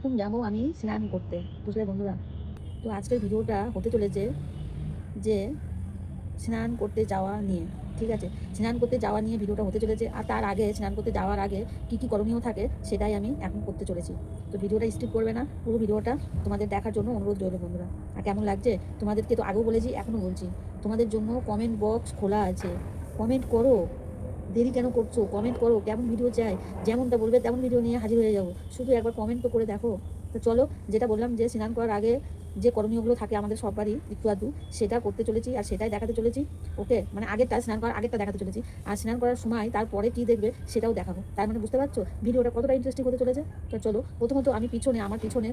এখন যাব আমি স্নান করতে, বুঝলে বন্ধুরা। তো আজকের ভিডিওটা হতে চলেছে যে স্নান করতে যাওয়া নিয়ে, ঠিক আছে। স্নান করতে যাওয়া নিয়ে ভিডিওটা হতে চলেছে। আর তার আগে স্নান করতে যাওয়ার আগে কী কী করণীয় থাকে সেটাই আমি এখন করতে চলেছি। তো ভিডিওটা স্কিপ করবে না, পুরো ভিডিওটা তোমাদের দেখার জন্য অনুরোধ রইল বন্ধুরা। আর কেমন লাগছে তোমাদেরকে তো আগেও বলেছি, এখনও বলছি, তোমাদের জন্য কমেন্ট বক্স খোলা আছে। কমেন্ট করো, দেরি কেন করছো? কমেন্ট করো কেমন ভিডিও চাই, যেমনটা বলবে তেমন ভিডিও নিয়ে হাজির হয়ে যাবো। শুধু একবার কমেন্ট তো করে দেখো। তো চলো, যেটা বললাম যে স্নান করার আগে যে করণীয়গুলো থাকে আমাদের সবারই একটু আধটু, সেটা করতে চলেছি আর সেটাই দেখাতে চলেছি। ওকে, মানে আগেরটা, স্নান করার আগেরটা দেখাতে চলেছি, আর স্নান করার সময় তারপরে কী দেখবে সেটাও দেখাবো। তার মানে বুঝতে পারছো ভিডিওটা কতটা ইন্টারেস্টিং হতে চলেছে। তো চলো, প্রথমত আমি আমার পিছনে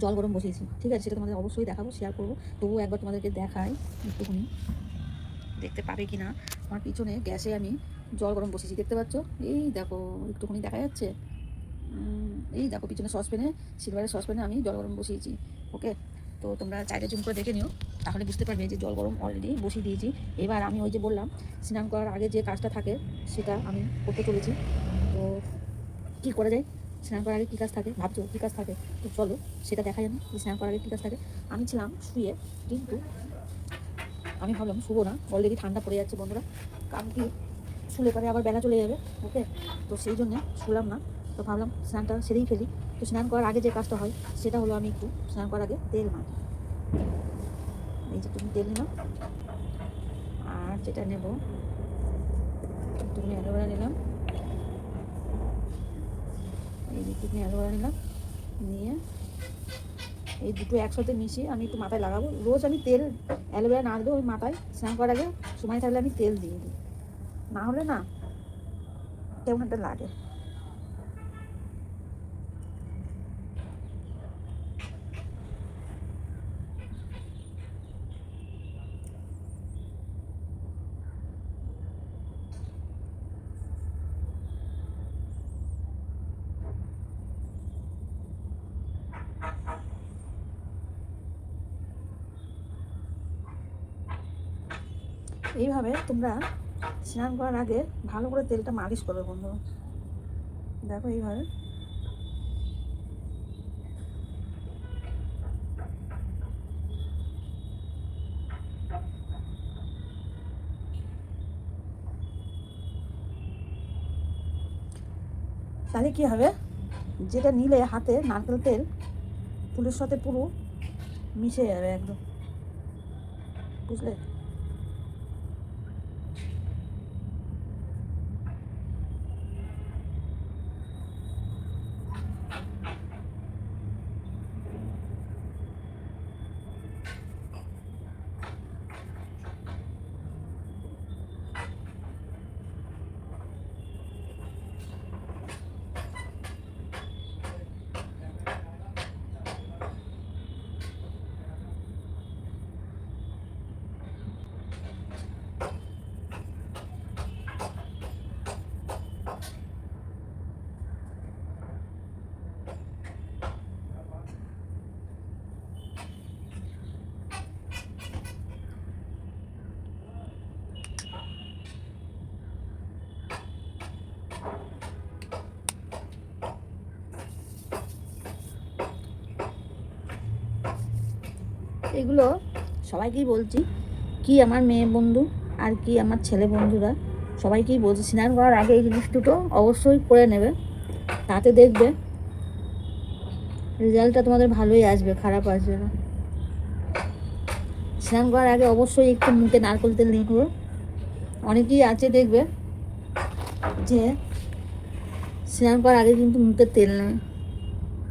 জল গরম বসিয়েছি, ঠিক আছে। সেটা তোমাদের অবশ্যই দেখাবো, শেয়ার করবো। তবুও একবার তোমাদেরকে দেখাই একটুখানি, দেখতে পাবে কি না। আমার পিছনে গ্যাসে আমি জল গরম বসিয়েছি, দেখতে পাচ্ছ? এই দেখো, একটুখানি দেখা যাচ্ছে। এই দেখো পিছনে সসপ্যানে, সিলভারের সসপ্যানে আমি জল গরম বসিয়েছি। ওকে, তো তোমরা চাইলে জুম করে দেখে নিও, তাহলে বুঝতে পারবে যে জল গরম অলরেডি বসিয়ে দিয়েছি। এবার আমি ওই যে বললাম স্নান করার আগে যে কাজটা থাকে সেটা আমি করতে চলেছি। তো কী করা যায়, স্নান করার আগে কী কাজ থাকে ভাবছো, কী কাজ থাকে? তো চলো সেটা দেখাই আমি, স্নান করার আগে কী কাজ থাকে। আমি ছিলাম শুয়ে, কিন্তু আমি ভাবলাম শুবো না, অলরেডি ঠান্ডা পড়ে যাচ্ছে বন্ধুরা, কারণ কি শুলে পরে আবার বেলা চলে যাবে। ওকে, তো সেই জন্যে শুলাম না। তো ভাবলাম স্নানটা সেরেই ফেলি। তো স্নান করার আগে যে কাজটা হয় সেটা হলো আমি একটু স্নান করার আগে তেল মাখি। এই যে তুমি তেল নিলাম, আর যেটা নেব একটুখানি অ্যালোভেরা নিলাম, এই যে একটুখানি অ্যালোভেরা নিলাম, নিয়ে এই দুটো একসাথে মিশিয়ে আমি একটু মাথায় লাগাবো। রোজ আমি তেল অ্যালোভেরা না দিলেও ওই মাথায় স্নান করার আগে সময় থাকলে আমি তেল দিয়ে দিই, না হলে না কেমন একটা লাগে। এইভাবে তোমরা স্নান করার আগে ভালো করে তেলটা মালিশ করবে বন্ধু। দেখো এইভাবে, তাহলে কী হবে, যেটা নিলে হাতে নারকেল তেল ফুলের সাথে পুরো মিশে যাবে একদম, বুঝলে। এগুলো সবাইকেই বলছি, কি আমার মেয়ে বন্ধু আর কি আমার ছেলে বন্ধুরা, সবাইকেই বলছি স্নান করার আগে এই জিনিস দুটো অবশ্যই করে নেবে। তাতে দেখবে রেজাল্টটা তোমাদের ভালোই আসবে, খারাপ আসবে না। স্নান করার আগে অবশ্যই একটু মুখে নারকেল তেল নিয়ে করো। অনেকেই আছে দেখবে যে স্নান করার আগে কিন্তু মুখে তেল নেয়,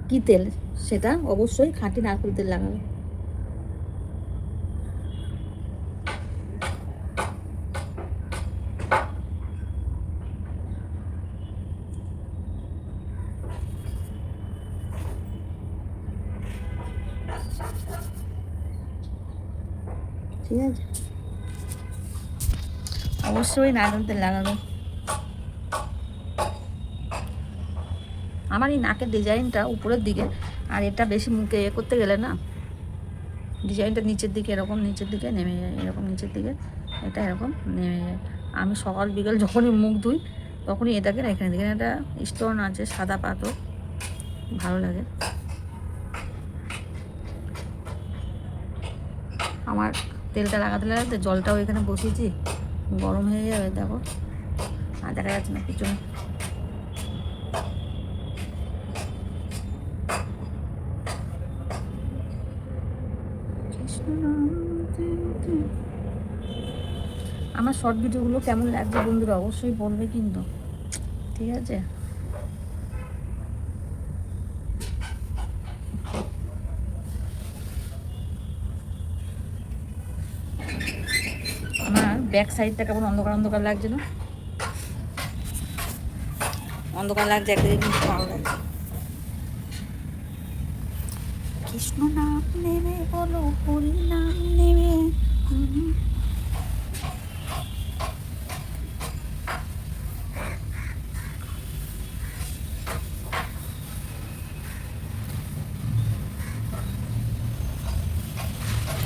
কী তেল সেটা, অবশ্যই খাঁটি নারকেল তেল লাগাবে। ঠিক আছে, অবশ্যই নারকেল তেল লাগাবে। আমার এই নাকের ডিজাইনটা উপরের দিকে, আর এটা বেশি মুখে করতে গেলে না ডিজাইনটা নিচের দিকে, এরকম নিচের দিকে নেমে যায়, এরকম নিচের দিকে এটা এরকম নেমে যায়। আমি সকাল বিকেল যখনই মুখ ধুই তখনই এটাকে রেখে দিই, এখানে একটা স্টোন আছে সাদা পাথর, ভালো লাগে। আমার তেলটা লাগাতে লাগাতে জলটাও এখানে বসিয়েছি, গরম হয়ে যাবে। দেখো, আর দেখা যাচ্ছে না পিছনে। আমার শর্ট ভিডিওগুলো কেমন লাগছে বন্ধুরা অবশ্যই বলবে কিন্তু, ঠিক আছে? আমার ব্যাক সাইডটা কেমন অন্ধকার অন্ধকার লাগছে না? অন্ধকার লাগছে একদিকে, কিন্তু ভালো লাগছে। কৃষ্ণ নাম নেবে বলো, হরি নাম নেবে।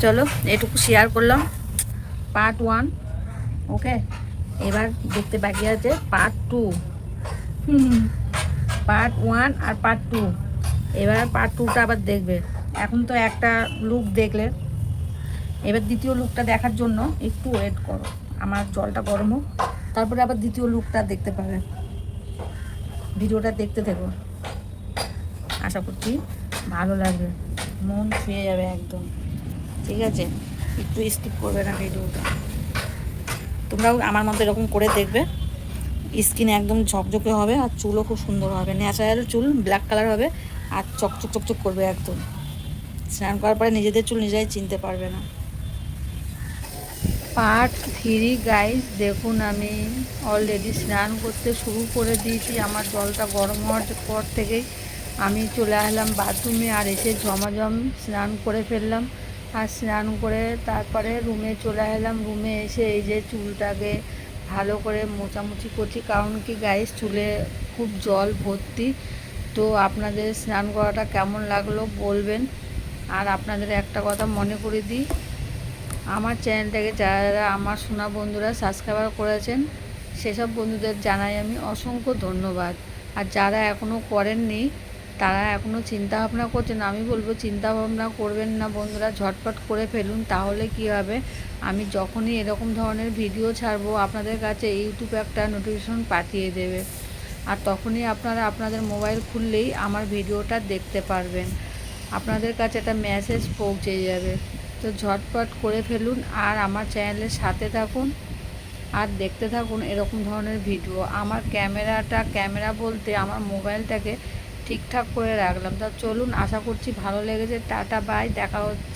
চলো এটুকু শেয়ার করলাম, পার্ট 1। ওকে, এবার দেখতে বাকি আছে পার্ট 2। পার্ট 1 আর পার্ট 2, এবার পার্ট 2টা আবার দেখবে। এখন তো একটা লুক দেখলে, এবার দ্বিতীয় লুকটা দেখার জন্য একটু ওয়েট করো, আমার জলটা গরম হোক, তারপরে আবার দ্বিতীয় লুকটা দেখতে পাবে। ভিডিওটা দেখতে থেকো, আশা করছি ভালো লাগবে, মন ছুঁয়ে যাবে একদম, ঠিক আছে? একটু স্কিপ করবে না ভিডিওটা। তোমরাও আমার মতো এরকম করে দেখবে, স্কিন একদম ঝকঝকে হবে আর চুলও খুব সুন্দর হবে, ন্যাচারাল চুল, ব্ল্যাক কালার হবে আর চকচক চকচক করবে একদম। স্নান করার পরে নিজেদের চুল নিজেরাই চিনতে পারবে না। পার্ট 3 গাইস, দেখুন আমি অলরেডি স্নান করতে শুরু করে দিয়েছি। আমার জলটা গরম হওয়ার পর থেকেই আমি চলে আসলাম বাথরুমে, আর এসে ঝমাঝম স্নান করে ফেললাম। আর স্নান করে তারপরে রুমে চলে এলাম। রুমে এসে এই যে চুলটাকে ভালো করে মোছামুছি করছি, কারণ কি গাইস চুলে খুব জল ভর্তি। তো আপনাদের স্নান করাটা কেমন লাগলো বলবেন। আর আপনাদের একটা কথা মনে করে দিই, আমার চ্যানেলটাকে যারা আমার সোনা বন্ধুরা সাবস্ক্রাইব করেছেন, সেসব বন্ধুদের জানাই আমি অসংখ্য ধন্যবাদ। আর যারা এখনও করেননি, তারা এখনও চিন্তা ভাবনা করছেন, আমি বলবো চিন্তা ভাবনা করবেন না বন্ধুরা, ঝটপট করে ফেলুন। তাহলে কি হবে, আমি যখনই এরকম ধরনের ভিডিও ছাড়বো আপনাদের কাছে ইউটিউবে একটা নোটিফিকেশন পাঠিয়ে দেবে, আর তখনই আপনারা আপনাদের মোবাইল খুললেই আমার ভিডিওটা দেখতে পারবেন, আপনাদের কাছে একটা মেসেজ পৌঁছে যাবে। তো ঝটপট করে ফেলুন আর আমার চ্যানেলের সাথে থাকুন আর দেখতে থাকুন এরকম ধরনের ভিডিও। আমার ক্যামেরা বলতে আমার মোবাইলটাকে ঠিকঠাক করে রাখলাম। তা চলুন, আশা করছি ভালো লেগেছে। টাটা বাই, দেখা হচ্ছে।